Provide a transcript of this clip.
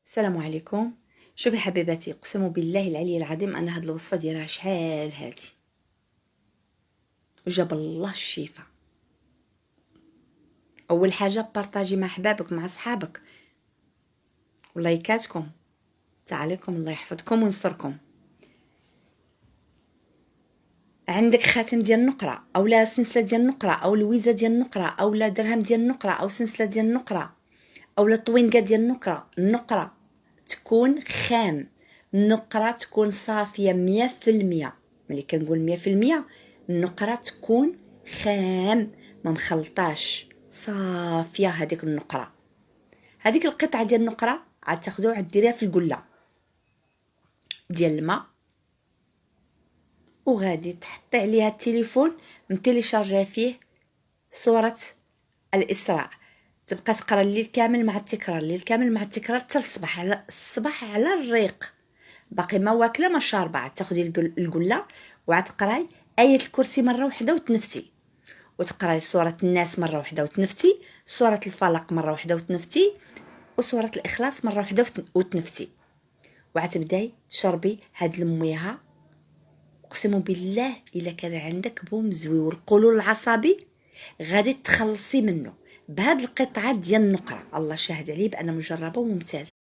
السلام عليكم. شوفي حبيباتي، اقسم بالله العلي العظيم انا هاد الوصفه ديالها شحال هادي وجاب الله الشفاء. اول حاجه بارطاجي مع حبابك مع صحابك ولايكاتكم تعاليكم، الله يحفظكم وينصركم. عندك خاتم ديال النقره اولا سلسله ديال النقره او لويزه ديال النقره اولا درهم ديال النقره او سلسله ديال النقره اولا طوينكه ديال النقره تكون خام، النقره تكون صافيه 100%. ملي كنقول 100% النقره تكون خام ما مخلطاش، صافيه. هذيك النقره، هذيك القطعه ديال النقره عاد تاخذوها عاد ديريها في القله ديال الماء وغادي تحطي عليها التليفون متيليشارجي فيه سوره الاسراء، تبقى تقرا الليل كامل مع التكرار، الليل كامل مع التكرار حتى الصباح، على الصباح على الريق. باقي ما واكله ما شاربه، عاد تاخدي القله وعاد تقراي ايه الكرسي مره واحده وتنفتي، وتقراي سوره الناس مره واحده وتنفتي، سوره الفلق مره واحده وتنفتي، وسوره الاخلاص مره واحده وتنفتي، وعاد تبداي تشربي هاد المياه. اقسم بالله الا كان عندك بومزوي والقولون العصبي غادي تخلصي منه بهاد القطعه ديال النقره. الله شاهد عليه بان مجربه وممتازه.